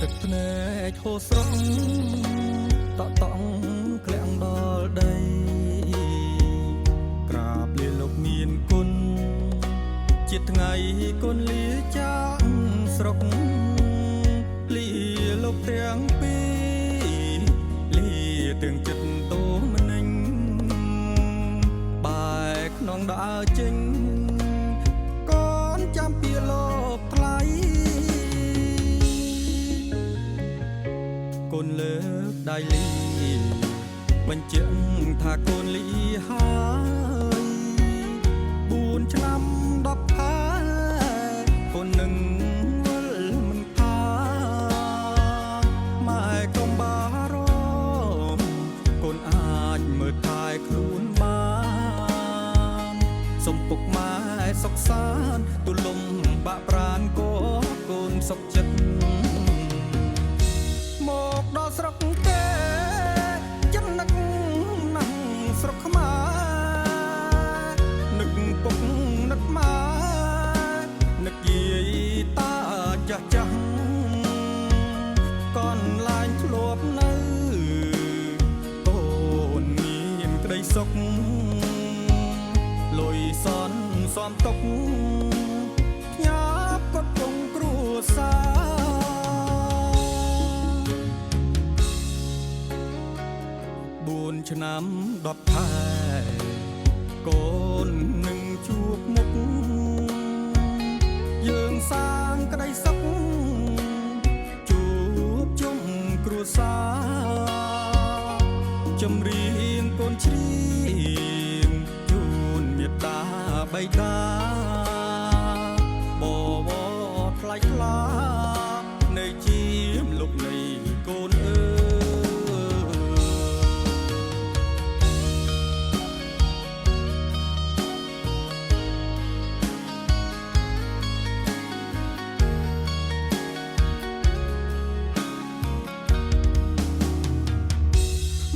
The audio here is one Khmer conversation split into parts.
ទឹកភ្នែកហូរស្រង់តក់តង់ក្លាក់ដល់ដីក្រាបលាលោកមានគុណជាថ្ងៃគុណលាចាក់ស្រុកលាលោកទាំងពីរលាទាំងចិត្តតូមនិញបែកក្នុងដើរចេញកូនចាំពីលោកថ្លៃកូនលើកដៃលីបញ្ជាក់ថាកូនលីហើយ4 ឆ្នាំ10 ខែកូននឹងវិលមិនថាម៉ែកុំបារម្ភកូនអាចមើលថែខ្លួនបានសុំពុកម៉ែសុខសាន្តទូលំបាក់ប្រានកូនសុខចិត្តមកដល់ស្រុកគេចិត្តនឹកណាស់ស្រុកខ្មែរនឹកពុកនឹកម៉ែនឹកយាយតាចាស់ចាស់កូនឡាញធ្លាប់នៅកូនមានក្តីសុខលុយសន់សំទុកញ៉ាបកត់គង់គ្រួសារ4 ឆ្នាំ10 ខែកូននឹងជួបមុខយើងសាងក្តីសុខជួបជុំគ្រួសារចម្រៀងកូនច្រៀងជូនមេត្តាបិតាបវរថ្លៃថ្លានៅជាមលោកនៃកូនអើ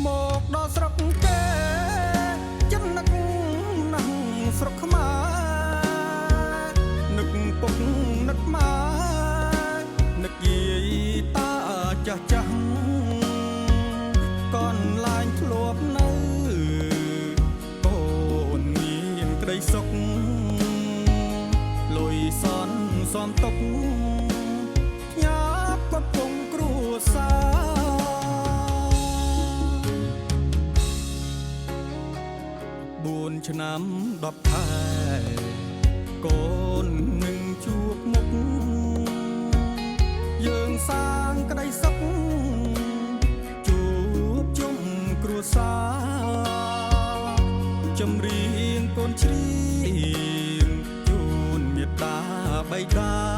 មកដល់ស្រុកគេចិត្តនឹកណាស់ស្រុកខ្មែរនឹកពុកនឹកម៉ែនឹកយាយតាចាស់ចាស់កូនឡាញធ្លាប់នៅកូនមានក្តីសុខលុយសន់សំទុកញ៉ាបកត់គង់គ្រួសារ4 ឆ្នាំ10 ខែកូននឹងជួបមុខយើងសាងក្តីសុខជួបជុំគ្រួសារចម្រៀងកូនច្រៀងជូនមេត្តាបិតា